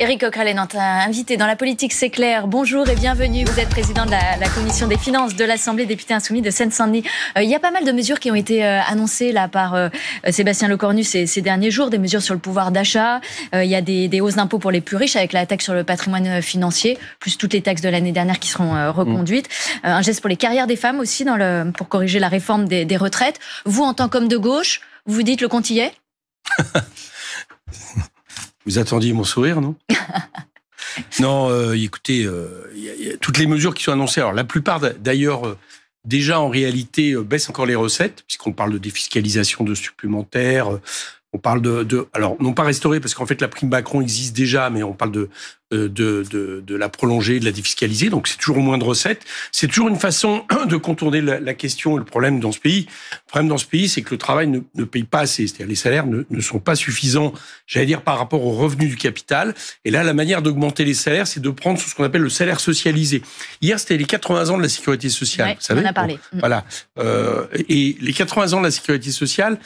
Éric Coquerel est notre invité dans La Politique, c'est clair. Bonjour et bienvenue. Vous êtes président de la Commission des Finances de l'Assemblée des députés insoumis de Seine-Saint-Denis. Il y a pas mal de mesures qui ont été annoncées là par Sébastien Lecornu ces derniers jours, des mesures sur le pouvoir d'achat. Il y a des hausses d'impôts pour les plus riches avec la taxe sur le patrimoine financier, plus toutes les taxes de l'année dernière qui seront reconduites. Un geste pour les carrières des femmes aussi pour corriger la réforme des retraites. Vous, en tant qu'homme de gauche, vous vous dites le compte y est ? Vous attendiez mon sourire, non? Non, écoutez, y a toutes les mesures qui sont annoncées. Alors, la plupart, d'ailleurs, déjà, en réalité, baissent encore les recettes, puisqu'on parle de défiscalisation de supplémentaires. On parle alors, non pas restaurer, parce qu'en fait, la prime Macron existe déjà, mais on parle de la prolonger, de la défiscaliser. Donc, c'est toujours moins de recettes. C'est toujours une façon de contourner la question et le problème dans ce pays. Le problème dans ce pays, c'est que le travail ne paye pas assez. C'est-à-dire, les salaires ne sont pas suffisants, j'allais dire, par rapport aux revenus du capital. Et là, la manière d'augmenter les salaires, c'est de prendre ce qu'on appelle le salaire socialisé. Hier, c'était les 80 ans de la sécurité sociale. Ouais, vous savez, on en a parlé. Voilà. Et les 80 ans de la sécurité sociale,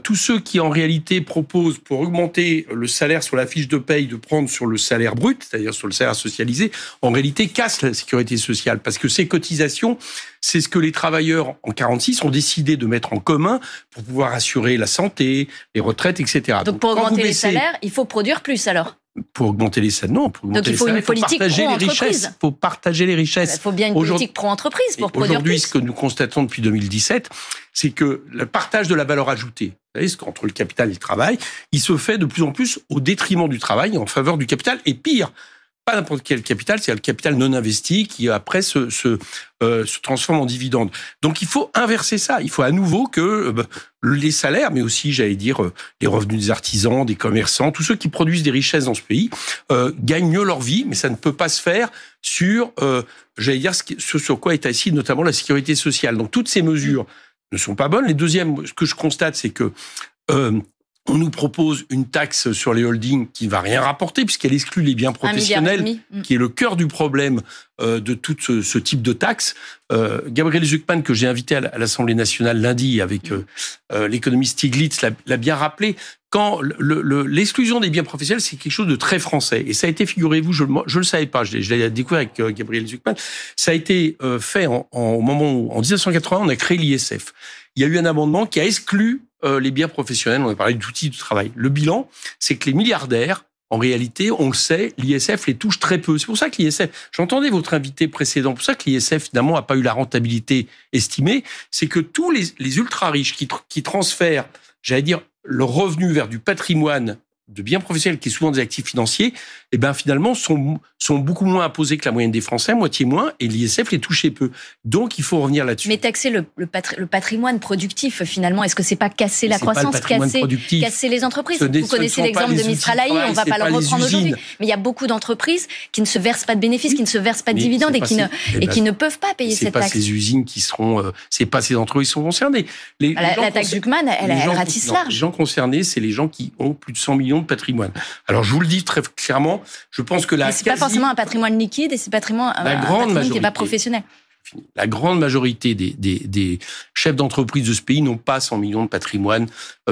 tous ceux qui, en réalité, proposent, pour augmenter le salaire sur la fiche de paye, de prendre sur le salaire brut, c'est-à-dire sur le salaire socialisé, en réalité, cassent la sécurité sociale. Parce que ces cotisations, c'est ce que les travailleurs, en 46, ont décidé de mettre en commun pour pouvoir assurer la santé, les retraites, etc. Donc pour augmenter les salaires, il faut produire plus, alors ? Pour augmenter les salaires, non. Pour augmenter Donc il faut les salaires, une politique pro-entreprise. Il faut partager les richesses. Il faut bien une politique pro-entreprise pour produire plus. Aujourd'hui, ce que nous constatons depuis 2017, c'est que le partage de la valeur ajoutée, vous savez, entre le capital et le travail, il se fait de plus en plus au détriment du travail, en faveur du capital. Et pire, pas n'importe quel capital, c'est le capital non investi qui, après, se transforme en dividende. Donc, il faut inverser ça. Il faut à nouveau que les salaires, mais aussi, j'allais dire, les revenus des artisans, des commerçants, tous ceux qui produisent des richesses dans ce pays, gagnent mieux leur vie, mais ça ne peut pas se faire sur, j'allais dire, ce sur quoi est assis notamment la sécurité sociale. Donc, toutes ces mesures ne sont pas bonnes. Les deuxièmes, ce que je constate, c'est que on nous propose une taxe sur les holdings qui ne va rien rapporter puisqu'elle exclut les biens professionnels, qui est le cœur du problème de tout ce type de taxe. Gabriel Zucman, que j'ai invité à l'Assemblée nationale lundi avec l'économiste Stiglitz, l'a bien rappelé. Quand l'exclusion des biens professionnels, c'est quelque chose de très français. Et ça a été, figurez-vous, je le savais pas, je l'ai découvert avec Gabriel Zucman, ça a été fait au moment où, en 1980, on a créé l'ISF. Il y a eu un amendement qui a exclu les biens professionnels, on a parlé d'outils de travail. Le bilan, c'est que les milliardaires, en réalité, on le sait, l'ISF les touche très peu. C'est pour ça que l'ISF, j'entendais votre invité précédent, c'est pour ça que l'ISF, finalement, n'a pas eu la rentabilité estimée, c'est que tous les ultra-riches qui transfèrent, j'allais dire, leur revenu vers du patrimoine de biens professionnels, qui est souvent des actifs financiers, eh ben finalement sont beaucoup moins imposés que la moyenne des Français, moitié moins, et l'ISF les touchait peu. Donc il faut revenir là-dessus. Mais taxer le patrimoine productif, finalement, est-ce que c'est pas casser la croissance, casser les entreprises? Vous connaissez l'exemple de Mistral AI, on ne va pas le reprendre aujourd'hui. Mais il y a beaucoup d'entreprises qui ne se versent pas de bénéfices, qui ne se versent pas de dividendes et qui ne peuvent pas payer cette taxe. C'est pas ces usines qui seront, c'est pas ces entreprises qui sont concernées. La taxe Zucman, elle ratisse large. Les gens concernés, c'est les gens qui ont plus de 100 millions de patrimoine. Alors je vous le dis très clairement, je pense que c'est pas forcément un patrimoine liquide et c'est un patrimoine qui n'est pas professionnel. La grande majorité des chefs d'entreprise de ce pays n'ont pas 100 millions de patrimoine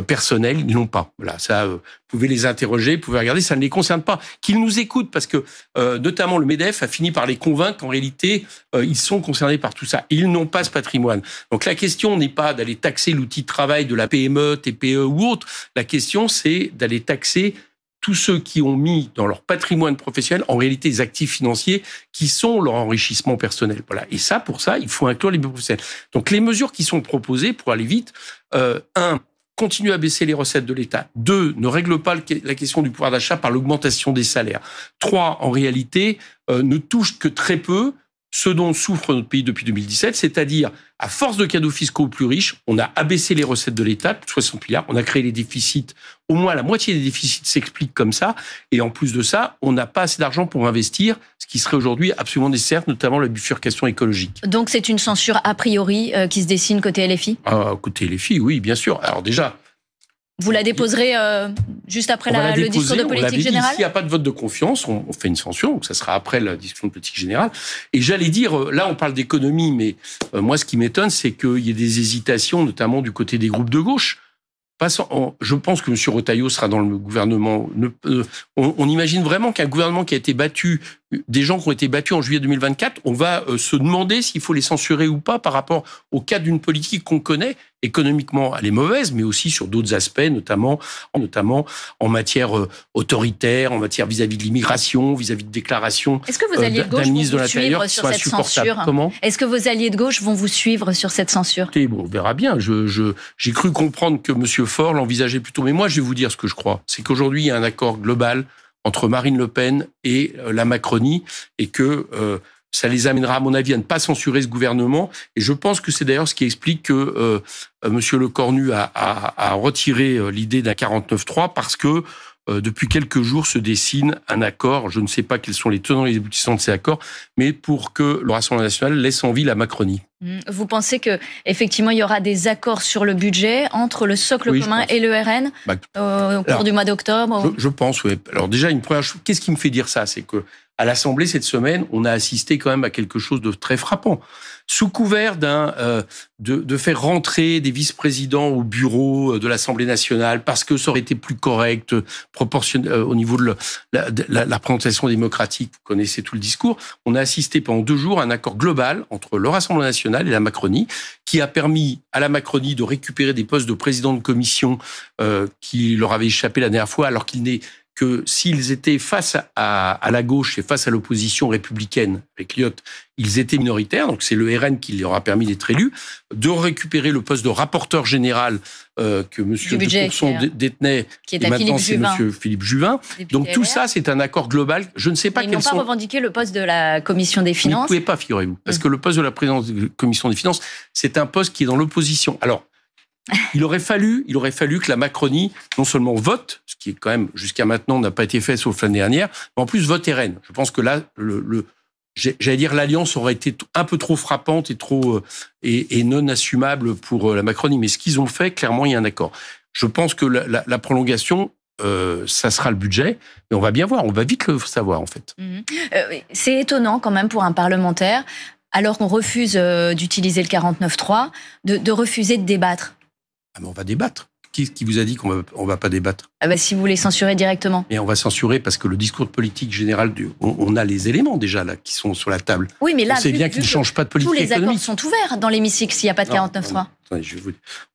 personnel, ils n'ont pas. Voilà, ça, vous pouvez les interroger, vous pouvez regarder, ça ne les concerne pas. Qu'ils nous écoutent, parce que notamment le MEDEF a fini par les convaincre qu'en réalité, ils sont concernés par tout ça. Ils n'ont pas ce patrimoine. Donc la question n'est pas d'aller taxer l'outil de travail de la PME, TPE ou autre. La question, c'est d'aller taxer tous ceux qui ont mis dans leur patrimoine professionnel, en réalité, des actifs financiers qui sont leur enrichissement personnel. Voilà. Et ça, pour ça, il faut inclure les biens professionnels. Donc, les mesures qui sont proposées, pour aller vite, 1, continue à baisser les recettes de l'État. 2, ne règle pas la question du pouvoir d'achat par l'augmentation des salaires. 3, en réalité, ne touche que très peu ce dont souffre notre pays depuis 2017, c'est-à-dire, à force de cadeaux fiscaux aux plus riches, on a abaissé les recettes de l'État, 60 milliards, on a créé les déficits, au moins la moitié des déficits s'expliquent comme ça, et en plus de ça, on n'a pas assez d'argent pour investir, ce qui serait aujourd'hui absolument nécessaire, notamment la bifurcation écologique. Donc c'est une censure a priori qui se dessine côté LFI ? Côté LFI, oui, bien sûr. Alors déjà... Vous la déposerez juste après le discours de politique générale ? S'il n'y a pas de vote de confiance, on fait une censure, donc ça sera après la discussion de politique générale. Et j'allais dire, là on parle d'économie, mais moi ce qui m'étonne, c'est qu'il y ait des hésitations, notamment du côté des groupes de gauche. Je pense que M. Retailleau sera dans le gouvernement. On imagine vraiment qu'un gouvernement qui a été battu, des gens qui ont été battus en juillet 2024, on va se demander s'il faut les censurer ou pas par rapport au cadre d'une politique qu'on connaît. Économiquement, elle est mauvaise, mais aussi sur d'autres aspects, notamment en matière autoritaire, en matière vis-à-vis de l'immigration, vis-à-vis de déclarations. Est-ce que vos alliés de gauche vont vous suivre sur cette censure ? Comment ? Est-ce que vos alliés de gauche vont vous suivre sur cette censure ? Bon, on verra bien. J'ai cru comprendre que M. Faure l'envisageait plutôt. Mais moi, je vais vous dire ce que je crois. C'est qu'aujourd'hui, il y a un accord global entre Marine Le Pen et la Macronie et que ça les amènera, à mon avis, à ne pas censurer ce gouvernement. Et je pense que c'est d'ailleurs ce qui explique que M. Lecornu a retiré l'idée d'un 49.3 parce que depuis quelques jours se dessine un accord. Je ne sais pas quels sont les tenants et les aboutissants de ces accords, mais pour que le Rassemblement national laisse en vie la Macronie. Vous pensez que effectivement il y aura des accords sur le budget entre le socle commun et le RN au cours du mois d'octobre ? Je pense, oui. Alors déjà, une première chose, qu'est-ce qui me fait dire ça ? C'est que à l'Assemblée cette semaine, on a assisté quand même à quelque chose de très frappant. Sous couvert de faire rentrer des vice-présidents au bureau de l'Assemblée nationale parce que ça aurait été plus correct, proportionnel au niveau de la représentation démocratique, vous connaissez tout le discours, on a assisté pendant 2 jours à un accord global entre le Rassemblement national et la Macronie qui a permis à la Macronie de récupérer des postes de président de commission qui leur avaient échappé la dernière fois alors qu'il n'est que s'ils étaient face à la gauche et face à l'opposition républicaine avec Lyotte, ils étaient minoritaires, donc c'est le RN qui leur a permis d'être élus, de récupérer le poste de rapporteur général que M. de Courson détenait, qui est et maintenant c'est M. Philippe Juvin. Donc tout ça, c'est un accord global. Je ne sais pas quels sont... Ils n'ont pas revendiqué le poste de la Commission des Finances. Vous ne pouvez pas, figurez-vous, parce que le poste de la présidence de la Commission des Finances, c'est un poste qui est dans l'opposition. Alors, il aurait fallu que la Macronie non seulement vote, ce qui est quand même jusqu'à maintenant n'a pas été fait sauf l'année dernière, mais en plus vote RN. Je pense que là, j'allais dire l'alliance aurait été un peu trop frappante et trop et non assumable pour la Macronie. Mais ce qu'ils ont fait, clairement, il y a un accord. Je pense que la prolongation, ça sera le budget, mais on va bien voir, on va vite le savoir en fait. C'est étonnant quand même pour un parlementaire, alors qu'on refuse d'utiliser le 49.3, de refuser de débattre. Ah mais on va débattre. Qui vous a dit qu'on va pas débattre ? Si vous voulez censurer directement. Mais on va censurer parce que le discours de politique générale, on a les éléments déjà là qui sont sur la table. Oui, mais là, on sait bien qu'il ne change pas de politique économique. Tous les accords sont ouverts dans l'hémicycle s'il n'y a pas de 49.3.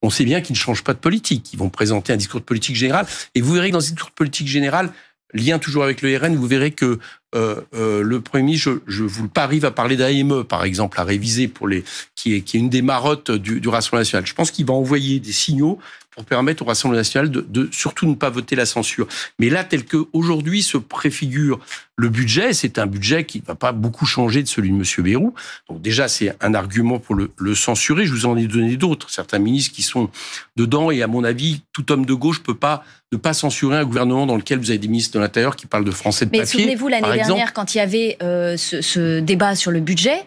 On sait bien qu'ils ne changent pas de politique. Ils vont présenter un discours de politique générale. Et vous verrez que dans ce discours de politique générale, lien toujours avec le RN, vous verrez que le Premier ministre, je vous le parie, va parler d'AME, par exemple, à réviser qui est une des marottes du Rassemblement national. Je pense qu'il va envoyer des signaux pour permettre au Rassemblement national de surtout ne pas voter la censure. Mais là, tel qu'aujourd'hui se préfigure le budget, c'est un budget qui ne va pas beaucoup changer de celui de M. Bayrou. Donc déjà, c'est un argument pour le censurer. Je vous en ai donné d'autres. Certains ministres qui sont dedans. Et à mon avis, tout homme de gauche ne peut pas ne pas censurer un gouvernement dans lequel vous avez des ministres de l'Intérieur qui parlent de français de papier. Mais souvenez-vous, l'année dernière, quand il y avait ce débat sur le budget,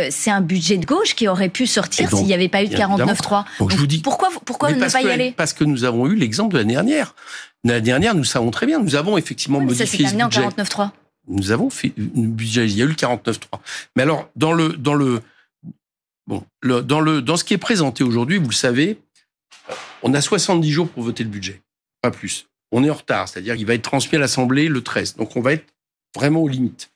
c'est un budget de gauche qui aurait pu sortir s'il n'y avait pas eu de 49.3. Donc je vous dis, pourquoi ne pas y aller ? Parce que nous avons eu l'exemple de l'année dernière. L'année dernière, nous savons très bien, nous avons effectivement modifié ce budget. Ça s'est amené en 49.3. Nous avons fait un budget, il y a eu le 49.3. Mais alors, dans ce qui est présenté aujourd'hui, vous le savez, on a 70 jours pour voter le budget, pas plus. On est en retard, c'est-à-dire qu'il va être transmis à l'Assemblée le 13. Donc on va être vraiment aux limites.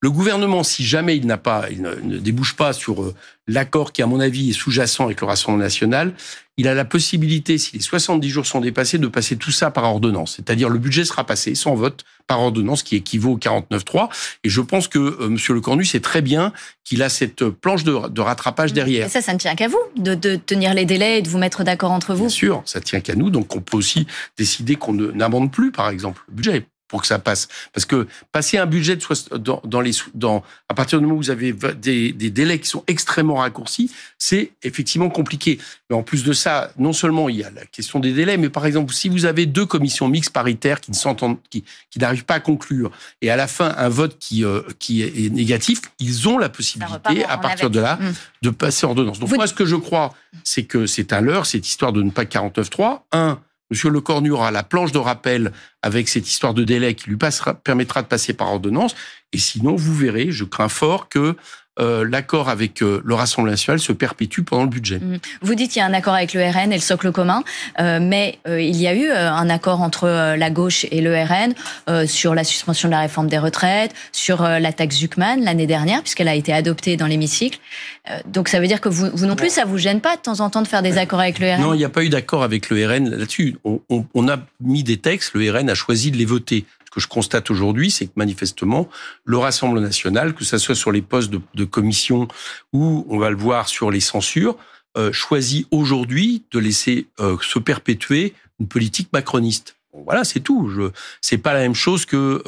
Le gouvernement, si jamais il ne débouche pas sur l'accord qui, à mon avis, est sous-jacent avec le Rassemblement national, il a la possibilité, si les 70 jours sont dépassés, de passer tout ça par ordonnance. C'est-à-dire le budget sera passé sans vote par ordonnance, qui équivaut au 49.3. Et je pense que M. Lecornu sait très bien qu'il a cette planche de rattrapage derrière. Et ça ne tient qu'à vous, de tenir les délais et de vous mettre d'accord entre vous. Bien sûr, ça tient qu'à nous. Donc on peut aussi décider qu'on n'amende plus, par exemple, le budget, pour que ça passe. Parce que passer un budget à partir du moment où vous avez des délais qui sont extrêmement raccourcis, c'est effectivement compliqué. Mais en plus de ça, non seulement il y a la question des délais, mais par exemple, si vous avez 2 commissions mixtes paritaires qui n'arrivent pas à conclure, et à la fin, un vote qui est négatif, ils ont la possibilité, à partir de là, de passer ordonnance. Donc moi, ce que je crois, c'est que c'est un leurre, cette histoire de ne pas 49.3. M. Lecornu aura la planche de rappel avec cette histoire de délai qui lui permettra de passer par ordonnance. Et sinon, vous verrez, je crains fort que l'accord avec le Rassemblement national se perpétue pendant le budget. Vous dites qu'il y a un accord avec le RN et le socle commun, mais il y a eu un accord entre la gauche et le RN sur la suspension de la réforme des retraites, sur la taxe Zuckman l'année dernière, puisqu'elle a été adoptée dans l'hémicycle. Donc ça veut dire que vous non plus, ça vous gêne pas de temps en temps de faire des accords avec le RN? Non, il n'y a pas eu d'accord avec le RN là-dessus. On a mis des textes, le RN a choisi de les voter. Ce que je constate aujourd'hui, c'est que manifestement, le Rassemblement national, que ce soit sur les postes de commission ou, on va le voir, sur les censures, choisit aujourd'hui de laisser se perpétuer une politique macroniste. Bon, voilà, c'est tout. C'est pas la même chose que,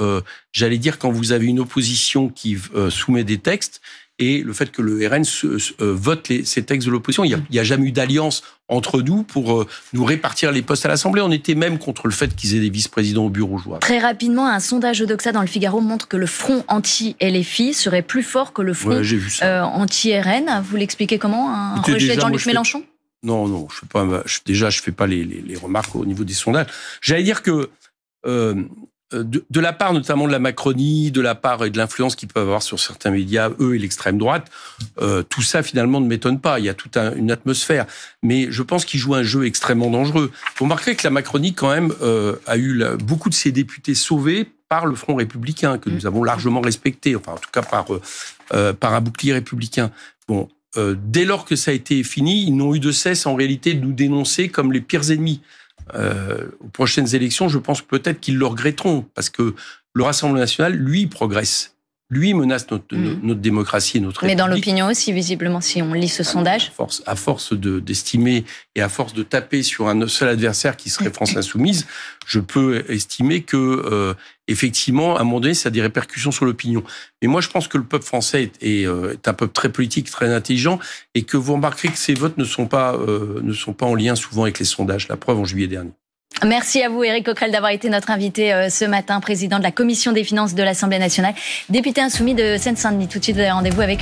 j'allais dire, quand vous avez une opposition qui soumet des textes et le fait que le RN vote ces textes de l'opposition. Il n'y a jamais eu d'alliance entre nous pour nous répartir les postes à l'Assemblée. On était même contre le fait qu'ils aient des vice-présidents au bureau. Très rapidement, un sondage Odoxa dans le Figaro montre que le front anti-LFI serait plus fort que le front anti-RN. Vous l'expliquez comment? Un rejet de Jean-Luc Mélenchon? Non, je fais pas les remarques au niveau des sondages. J'allais dire que de la part notamment de la Macronie, de la part et de l'influence qu'ils peuvent avoir sur certains médias, eux et l'extrême droite, tout ça finalement ne m'étonne pas. Il y a toute une atmosphère. Mais je pense qu'ils jouent un jeu extrêmement dangereux. Vous remarquerez que la Macronie quand même a eu beaucoup de ses députés sauvés par le Front républicain, que nous avons largement respecté, enfin en tout cas par un bouclier républicain. Bon, dès lors que ça a été fini, ils n'ont eu de cesse en réalité de nous dénoncer comme les pires ennemis. Aux prochaines élections, je pense peut-être qu'ils le regretteront, parce que le Rassemblement national, lui, progresse. Lui menace notre démocratie et notre République. Mais dans l'opinion aussi, visiblement, si on lit ce sondage. À force d'estimer et à force de taper sur un seul adversaire qui serait France Insoumise, je peux estimer que, effectivement, à un moment donné, ça a des répercussions sur l'opinion. Mais moi, je pense que le peuple français est un peuple très politique, très intelligent, et que vous remarquerez que ces votes ne sont pas en lien souvent avec les sondages. La preuve en juillet dernier. Merci à vous, Éric Coquerel, d'avoir été notre invité ce matin, président de la Commission des finances de l'Assemblée nationale, député insoumis de Seine-Saint-Denis. Tout de suite, vous avez rendez-vous avec